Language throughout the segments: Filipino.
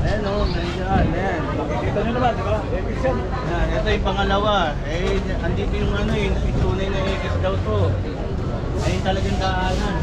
Ayan o, nandiyan. Ayan. Kita nyo naman, di ba? Efficient. Ayan, ito yung pangalawa. Andito yung yung tunay na X daw to. Ayun talagang daanan.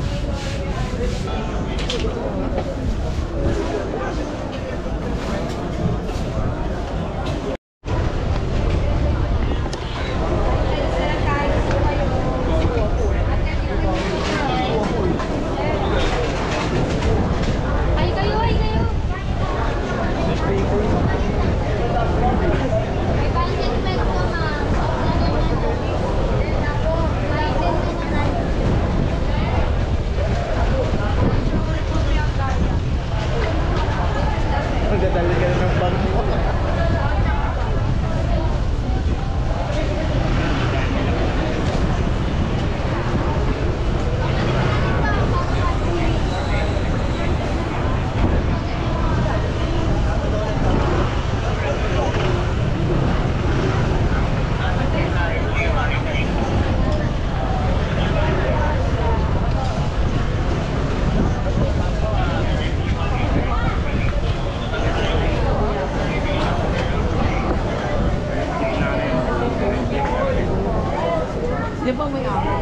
Di ba may ako?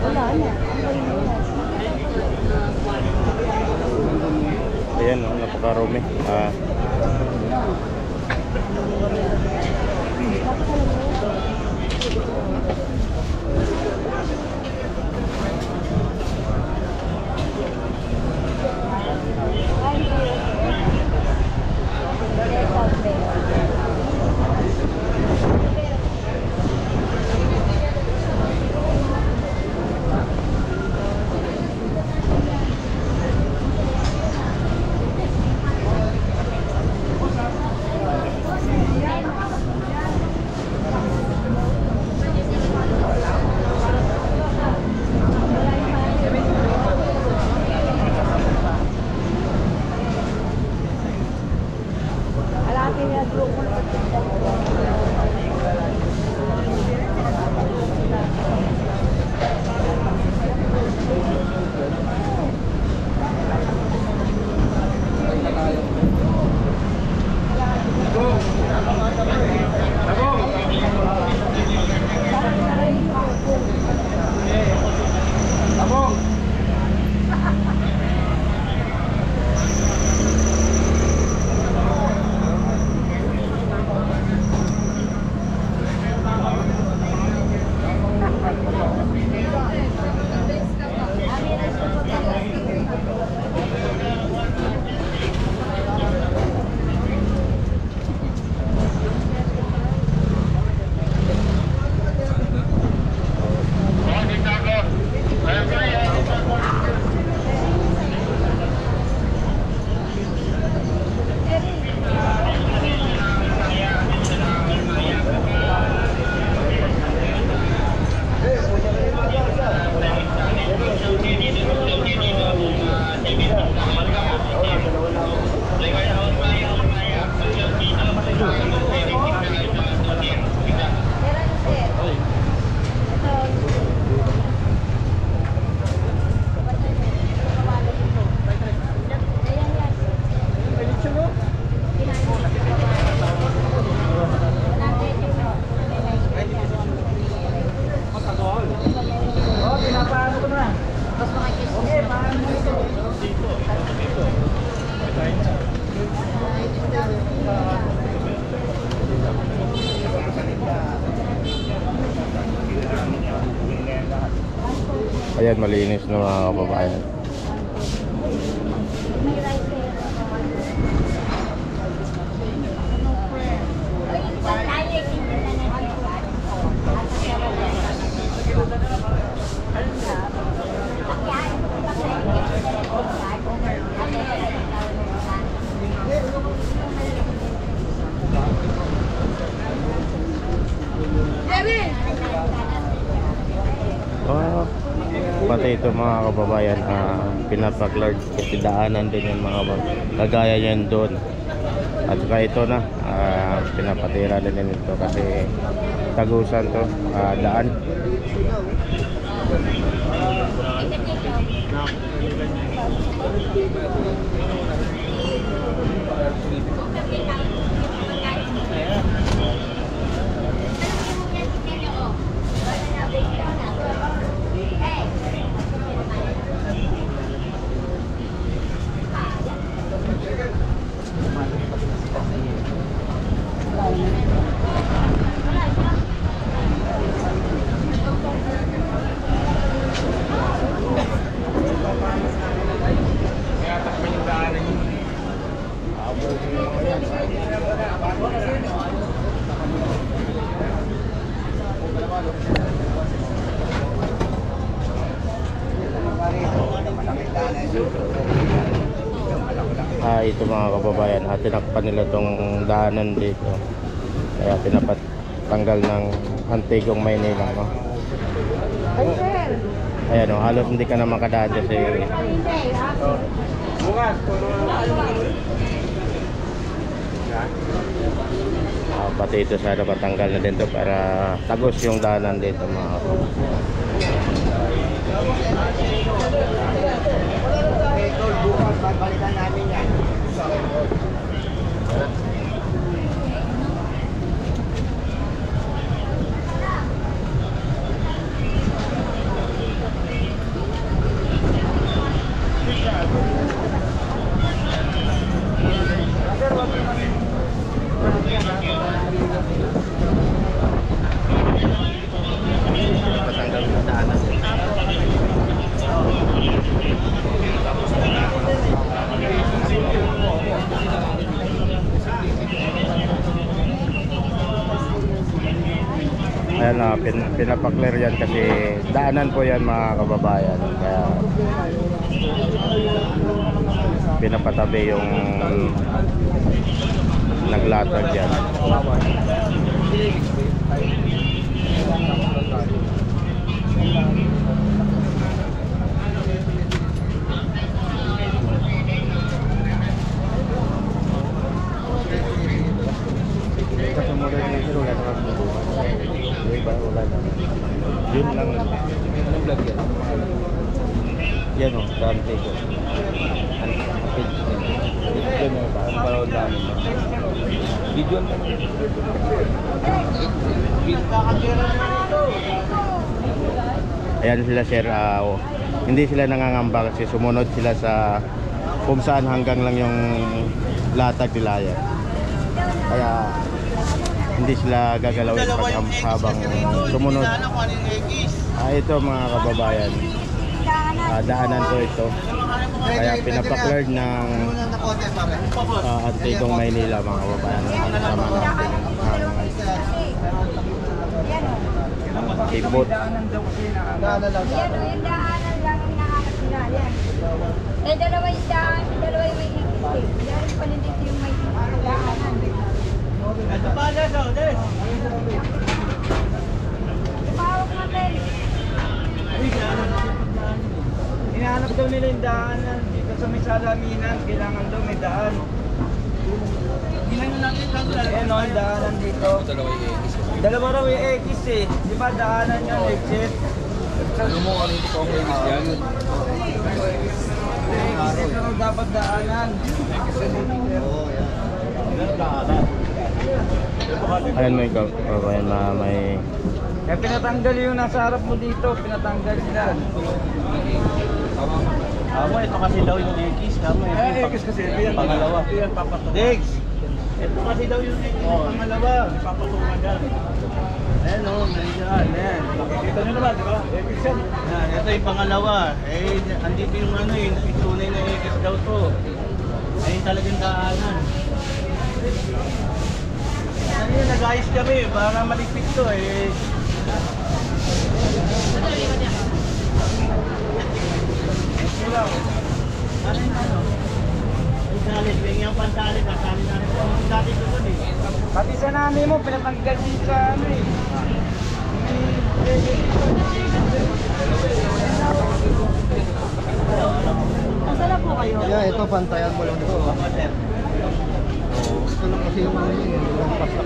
Wala na. Ayan, napakarumi. Ayan, malinis na mga kababayan. Pati ito mga kababayan, pinapag-large kasi daanan din yung mga kagaya yan doon. At saka ito na, pinapatira din ito kasi Tagusan to, daan. Ito mga kababayan, tinakpan nila tong daanan dito, kaya pinapatanggal ng Antigong Maynila, no? Ayan o, halos hindi ka na makadaan kasi pati ito sana patanggal na din to para tagos yung daanan dito mga kababayan. Balikan namin yan. Patanggal yung daanan. Ayan na, pinapaklear yan kasi daanan po yan mga kababayan, kaya pinapatabi yung naglatag yan. Yun lang. Anong vlog yan? Yan o, dante ko. Yan o, parang parang dami na. Video lang. Ayan sila sir, hindi sila nangangamba kasi sumunod sila sa kung saan hanggang lang yung latag nila yan. Kaya hindi sila gagalawin habang sumunod. Ito mga kababayan, daanan to ito, kaya pinapakleared ng Antigong Maynila mga kababayan. Kasama natin ang ibot. Yan o, yung daanan lang ang nakakas nila. Yan. Dalawa yung daan, dalawa yung may ikis. Yan pa nandito yung may daanan. Ito pa, Des. Des. Ipawag natin. Hinahanap daw nila yung daanan dito sa may salaminan. Kailangan daw may daan. Ginano natin sa Ayan o, yung daanan dito. Dalawa raw yung X eh. Di ba daanan yan, exit? Alam mo kung hindi ko ang exit yan. Exit raw dapat daanan. Ayan may kababayan na may Kaya pinatanggal yung nasa harap mo dito. Pinatanggal nila. Amo, ito kasi daw yung X. Amo, X kasi. pangalawa. Yan, papatungan. Dex. Ito kasi daw yung X. Pangalawa. Papatungan yan. Ayan o, nandiyan. Ayan. Nakikita nyo naman, di ba? X yan. Yan, ito yung pangalawa. Andito yung yung tunay na X daw to. Ayun talagang daanan. Ano yun, nag-ayos kami para maligpit to eh. Ano yung ano? Ay, salit. Yung pantalit. Kasali natin. Dati ito dun eh. Pati sa nanay mo, pinatanggal din sa ano eh. Masala po kayo. Yeah, ito pantayan mo lang ito. Ito lang kasi yung ano yun, lampas na